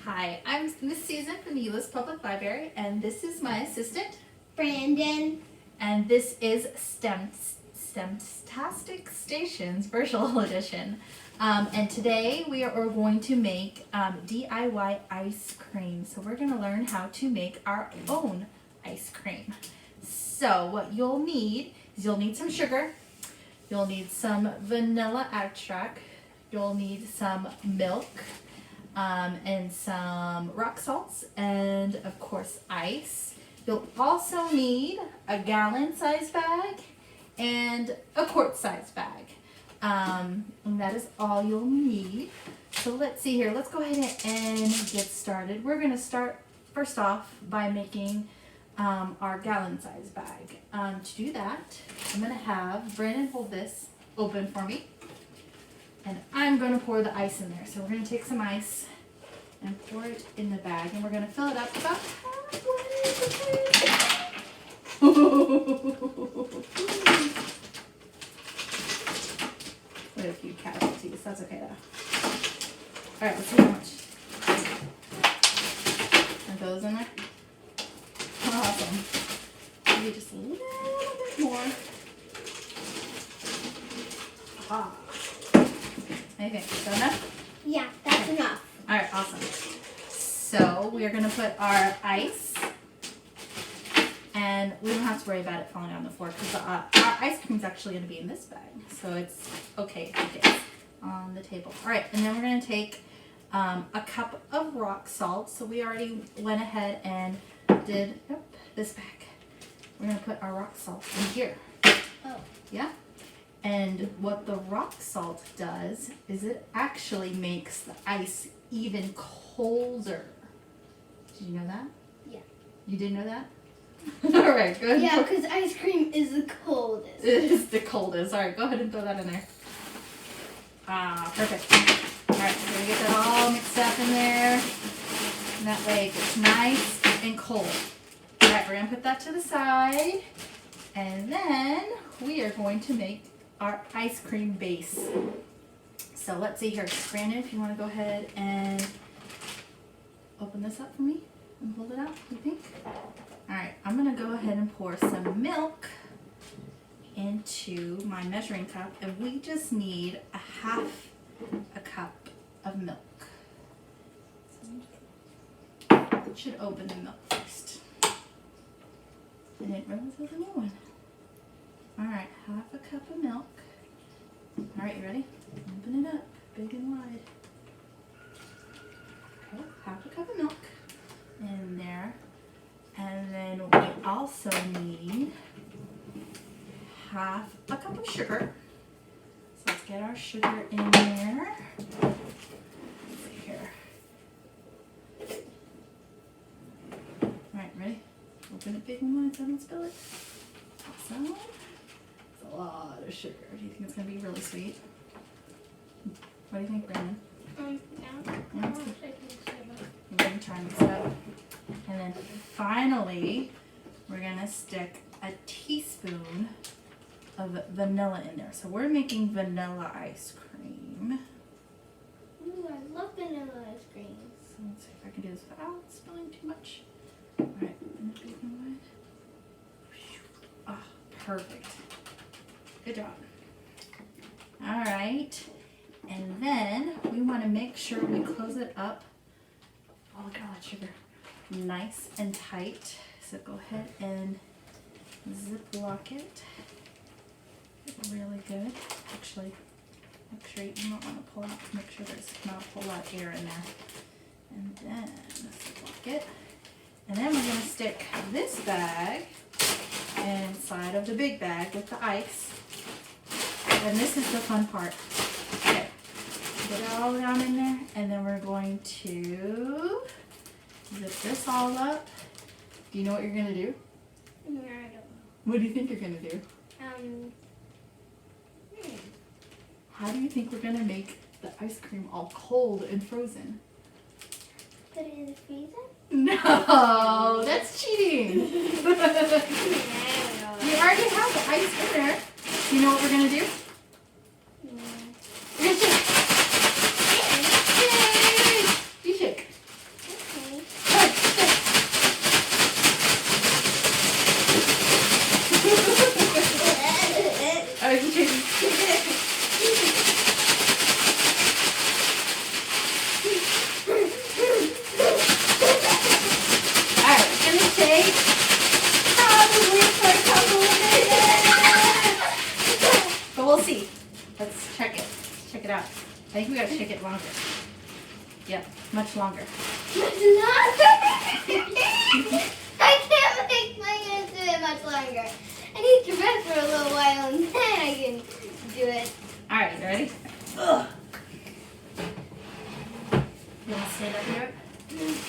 Hi, I'm Miss Susan from the U.S. Public Library, and this is my assistant, Brandon. and this is STEMtastic Station's virtual edition. And today we are going to make DIY ice cream. So we're going to learn how to make our own ice cream. So what you'll need is you'll need some sugar, you'll need some vanilla extract, you'll need some milk, and some rock salts, and of course ice. You'll also need a gallon size bag and a quart size bag. And that is all you'll need. So let's see here. Let's go ahead and get started. We're going to start first off by making our gallon size bag. To do that, I'm going to have Brandon hold this open for me. And I'm going to pour the ice in there. So we're going to take some ice and pour it in the bag. And we're going to fill it up about halfway. With a few casualties. That's okay though. Alright, let's see how much. Are those in there? Awesome. Maybe just a little bit more. Ah. Okay, is that enough? Yeah, that's enough. Alright, awesome. So we are going to put our ice, and we don't have to worry about it falling on the floor because our ice cream is actually going to be in this bag. So it's okay if it gets on the table. Alright, and then we're going to take a cup of rock salt. So we already went ahead and did this bag. We're going to put our rock salt in here. Oh. Yeah? And what the rock salt does is it actually makes the ice even colder. Did you know that? Yeah. You did know that? All right, go ahead. Yeah, because ice cream is the coldest. It is the coldest. All right, go ahead and throw that in there. Ah, perfect. All right, so we get that all mixed up in there. And that way it gets nice and cold. All right, we're going to put that to the side. And then we are going to make our ice cream base. So let's see here. Brandon, if you want to go ahead and open this up for me and hold it out, you think? Alright, I'm going to go ahead and pour some milk into my measuring cup, and we just need a half a cup of milk. So it should open the milk first. I didn't realize there was a new one. Alright, half a cup of milk. Alright, you ready? Open it up, big and wide. Okay, half a cup of milk in there. And then we also need half a cup of sugar. So let's get our sugar in there. Let's see here. Alright, ready? Open it big and wide so I don't spill it. Awesome. A lot of sugar. Do you think it's going to be really sweet? What do you think, Brandon? Yeah. We're going to try and mix it up. And then finally, we're going to stick a teaspoon of vanilla in there. So we're making vanilla ice cream. Ooh, I love vanilla ice cream. So let's see if I can do this without spilling too much. Alright, and big and wide. Ah, perfect. Good job. All right, and then we want to make sure we close it up. Oh, look at all that sugar. Nice and tight. So go ahead and ziplock it. Really good. Actually, make sure you don't want to pull out. Make sure there's not a whole lot of air in there. And then ziplock it. And then we're going to stick this bag inside of the big bag with the ice. And this is the fun part. Okay, get it all down in there, and then we're going to zip this all up. Do you know what you're going to do? Yeah, I don't know. What do you think you're going to do? How do you think we're going to make the ice cream all cold and frozen? Put it in the freezer? No, that's cheating. We already have the ice in there. Do you know what we're going to do? We're going to shake. Yay! You shake. Check it out. I think we gotta shake it longer. Yep, much longer. I can't make my hands do it much longer. I need to rest for a little while and then I can do it. Alright, you ready? Ugh. You wanna stand up here?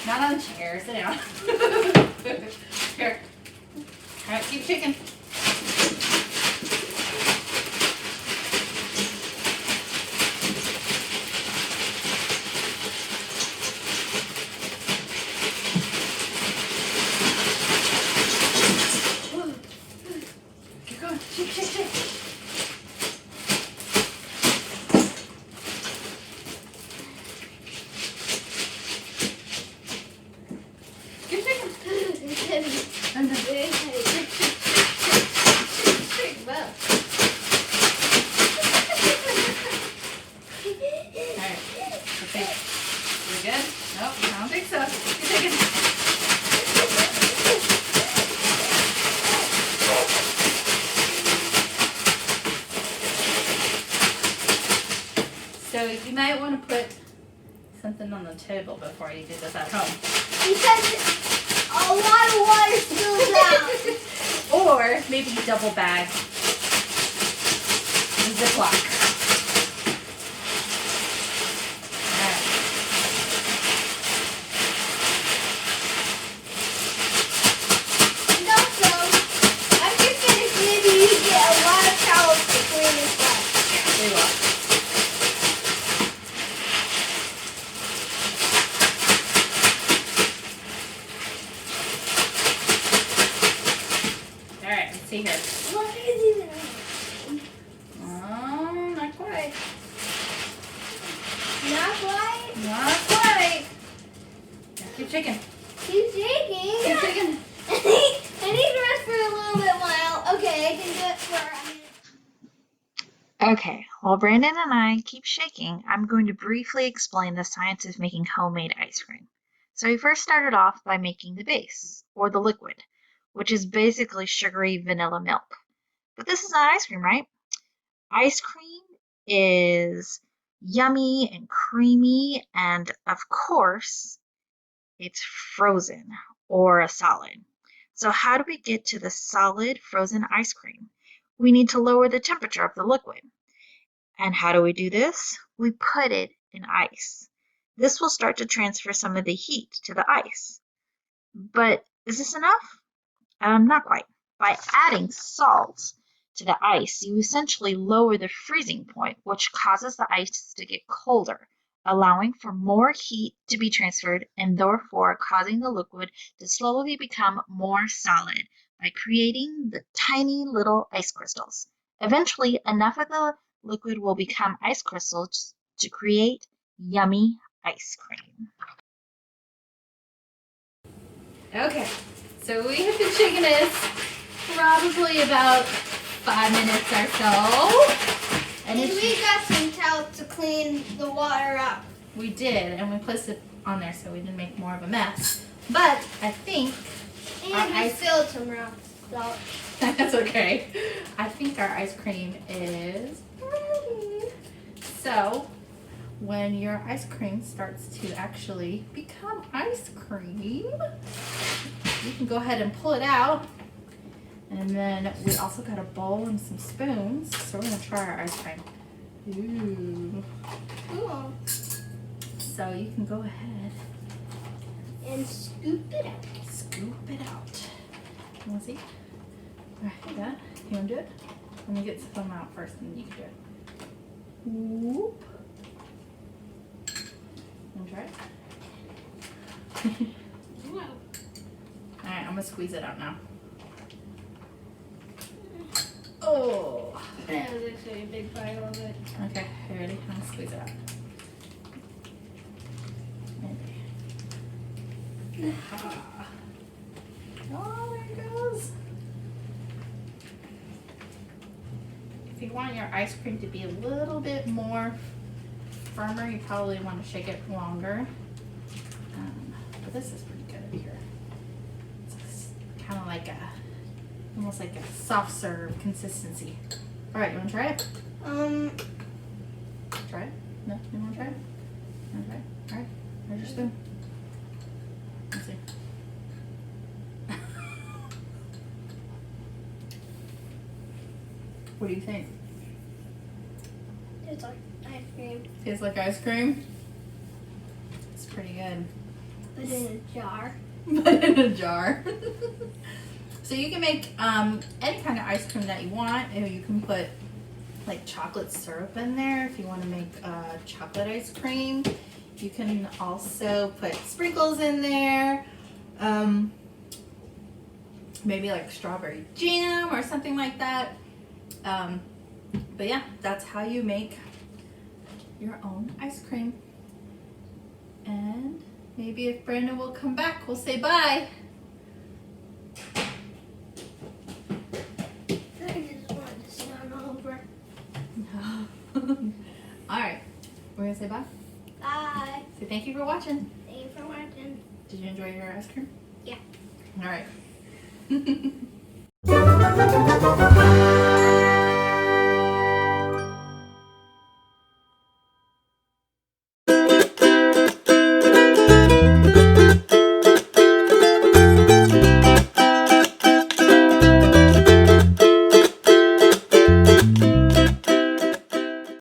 Not on the chair, sit down. Here. Alright, keep shaking. Keep going. Shake, shake, shake. Keep shaking. It's heavy. And then, It's heavy. Wow. alright. Okay. We good? Nope, I don't think so. Keep shaking. So you might want to put something on the table before you do this at home. Because a lot of water spills out. Or maybe double bag the Ziploc. Alright. And also, I'm just gonna give you to get a lot of towels to clean this up. We will. Alright, let's see here. What is even Oh, not quite. not quite? Not quite. Keep shaking. Keep shaking. Keep shaking. I need to rest for a little bit while. Okay, I can do it for a minute. Okay, while Brandon and I keep shaking, I'm going to briefly explain the science of making homemade ice cream. So we first started off by making the base, or the liquid, which is basically sugary vanilla milk. But this is not ice cream, right? Ice cream is yummy and creamy, and of course, it's frozen or a solid. So how do we get to the solid frozen ice cream? We need to lower the temperature of the liquid. And how do we do this? We put it in ice. This will start to transfer some of the heat to the ice. But is this enough? Not quite. By adding salt to the ice, you essentially lower the freezing point, which causes the ice to get colder, allowing for more heat to be transferred and therefore causing the liquid to slowly become more solid by creating the tiny little ice crystals. Eventually, enough of the liquid will become ice crystals to create yummy ice cream. Okay, so we have been shaking this probably about 5 minutes or so. And And we got some towels to clean the water up. we did, and we placed it on there so we didn't make more of a mess. But I think And we ice- spilled some rock salt. that's okay. I think our ice cream is ready. So when your ice cream starts to actually become ice cream, you can go ahead and pull it out. And then we also got a bowl and some spoons. So we're gonna try our ice cream. Ooh. Cool. So you can go ahead, And scoop it out. scoop it out. You wanna see? Alright, you got it? You wanna do it? Let me get some out first and then you can do it. Whoop. Wanna try it? Wow. Alright, I'm gonna squeeze it out now. Oh. That was actually a big pile of it. Okay, you ready? I'm gonna squeeze it out. Ah. Oh, there it goes. If you want your ice cream to be a little bit more firmer, you probably want to shake it longer. But this is pretty good here. It's kind of like almost like a soft serve consistency. All right, you want to try it? Um, Try try it? No? You want to try it? Okay. Alright. Here's your spoon. Let's see. What do you think? It's like ice cream, Tastes like ice cream? It's pretty good. but in a jar. But in a jar. So you can make any kind of ice cream that you want. You can put like chocolate syrup in there if you want to make chocolate ice cream. You can also put sprinkles in there. Maybe like strawberry jam or something like that. But yeah, that's how you make your own ice cream. And maybe if Brandon will come back, we'll say bye. I just wanted to start over. All right, we're gonna say bye. Bye. Say thank you for watching. Thank you for watching. Did you enjoy your ice cream? Yeah. All right.